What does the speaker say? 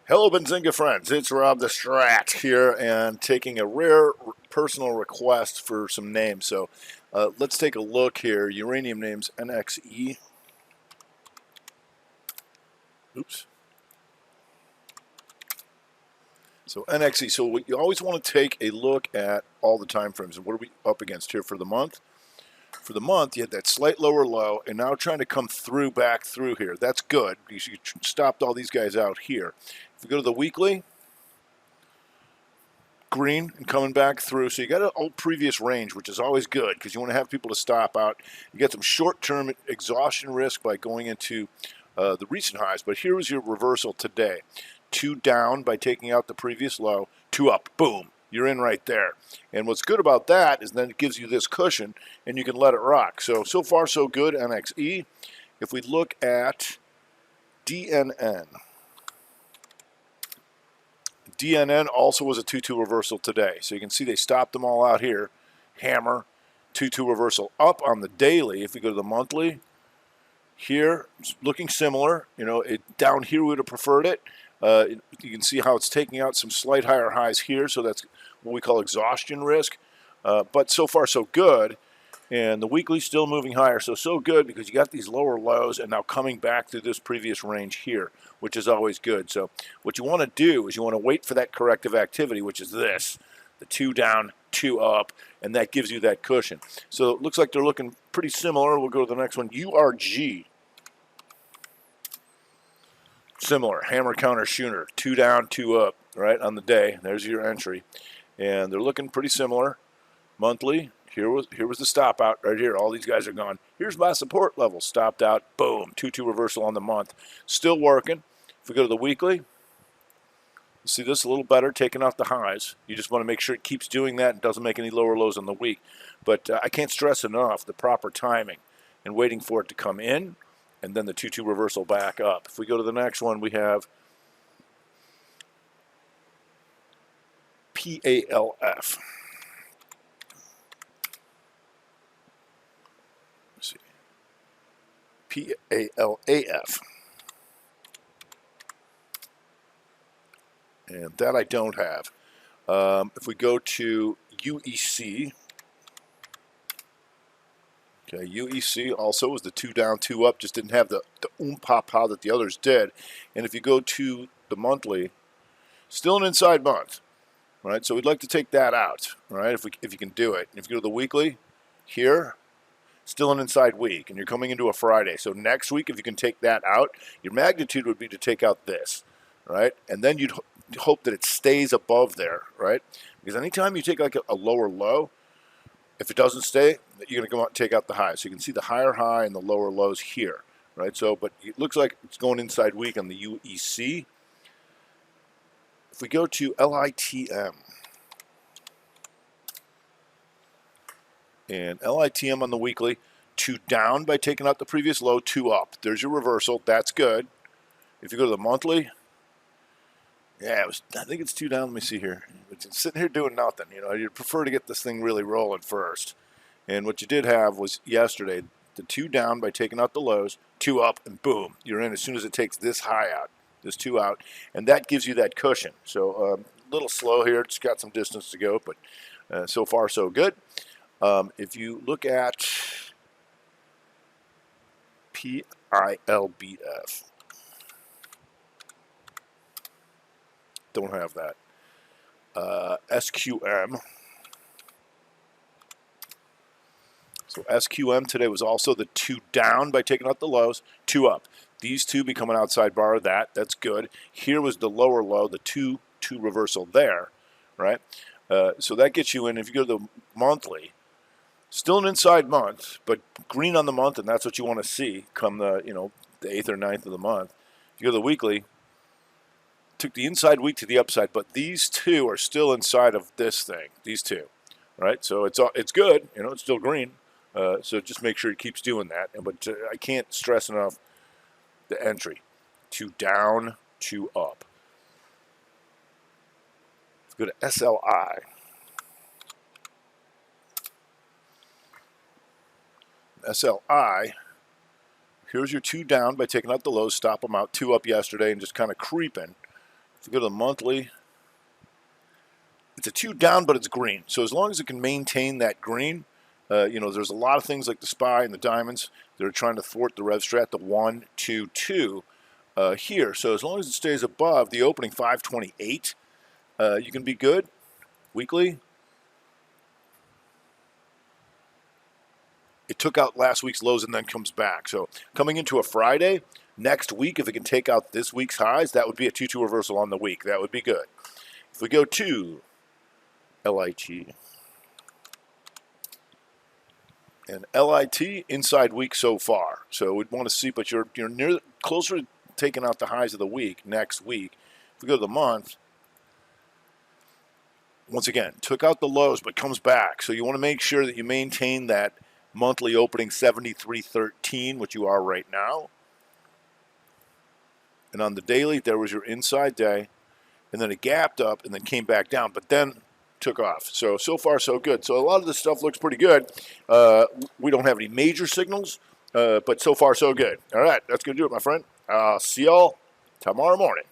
Hello, Benzinga friends. It's Rob the Strat here and taking a rare personal request for some names. So let's take a look here. Uranium names NXE. Oops. So NXE. So you always want to take a look at all the time frames. And what are we up against here for the month? For the month, you had that slight lower low, and now trying to come through, back through here. That's good because you stopped all these guys out here. If we go to the weekly, green and coming back through. So you got an old previous range, which is always good because you want to have people to stop out. You get some short-term exhaustion risk by going into the recent highs. But here was your reversal today. 2 down by taking out the previous low, 2 up. Boom. You're in right there. And what's good about that is then it gives you this cushion and you can let it rock. So far so good, NXE. If we look at DNN. DNN also was a 2-2 reversal today. So you can see they stopped them all out here. Hammer, 2-2 reversal up on the daily. If we go to the monthly, here, looking similar. You know, down here we would have preferred it. You can see how it's taking out some slight higher highs here. So that's what we call exhaustion risk. But so far so good. And the weekly still moving higher. So good because you got these lower lows and now coming back through this previous range here, which is always good. So what you want to do is you want to wait for that corrective activity, which is this, the 2 down, 2 up, and that gives you that cushion. So it looks like they're looking pretty similar. We'll go to the next one, URG. Similar, hammer, counter, shooter, 2 down, 2 up, right, on the day. There's your entry. And they're looking pretty similar. Monthly. Here was the stop out right here. All these guys are gone. Here's my support level. Stopped out. Boom. 2-2 reversal on the month. Still working. If we go to the weekly, see this a little better, taking off the highs. You just want to make sure it keeps doing that and doesn't make any lower lows on the week. But I can't stress enough the proper timing and waiting for it to come in and then the 2-2 reversal back up. If we go to the next one, we have PALF. PALAF. And that I don't have. If we go to UEC, okay, UEC also was the 2 down, 2 up, just didn't have the pa that the others did. And if you go to the monthly, still an inside month, right? So we'd like to take that out, right? If you can do it. And if you go to the weekly, here, still an inside week, and you're coming into a Friday. So next week, if you can take that out, your magnitude would be to take out this, right? And then you'd hope that it stays above there, right? Because anytime you take like a lower low, if it doesn't stay, you're going to go out and take out the high. So you can see the higher high and the lower lows here, right? So, but it looks like it's going inside week on the UEC. If we go to LITM, and LITM on the weekly, 2 down by taking out the previous low, 2 up. There's your reversal. That's good. If you go to the monthly, yeah, I think it's 2 down. Let me see here. It's sitting here doing nothing. You know, you'd prefer to get this thing really rolling first. And what you did have was yesterday, the 2 down by taking out the lows, 2 up, and boom, you're in as soon as it takes this high out, this 2 out, and that gives you that cushion. So a little slow here. It's got some distance to go, but so far so good. If you look at PILBF, don't have that. SQM. So SQM today was also the 2 down by taking out the lows, 2 up. These two become an outside bar of that. That's good. Here was the lower low, the 2-2 reversal there, right? So that gets you in. If you go to the monthly, still an inside month, but green on the month, and that's what you want to see come the the 8th or 9th of the month. If you go to the weekly, took the inside week to the upside, but these two are still inside of this thing. These two, right? So it's good. You know, it's still green. So just make sure it keeps doing that. But I can't stress enough the entry: 2 down, 2 up. Let's go to SLI. SLI, here's your 2 down by taking out the lows, stop them out, 2 up yesterday, and just kind of creeping If we go to the monthly, it's a 2 down, but it's green. So as long as it can maintain that green, there's a lot of things like the SPY and the diamonds that are trying to thwart the rev strat, the 1, 2, 2 here. So as long as it stays above the opening 528, you can be good. Weekly, it took out last week's lows and then comes back. So coming into a Friday, next week, if it can take out this week's highs, that would be a 2-2 reversal on the week. That would be good. If we go to LIT, and LIT inside week so far. So we'd want to see, but you're near closer to taking out the highs of the week next week. If we go to the month, once again, took out the lows but comes back. So you want to make sure that you maintain that monthly opening 73.13, which you are right now. And on the daily, there was your inside day, and then it gapped up and then came back down, but then took off. So far, so good. So a lot of this stuff looks pretty good. We don't have any major signals, but so far, so good. All right, that's going to do it, my friend. See y'all tomorrow morning.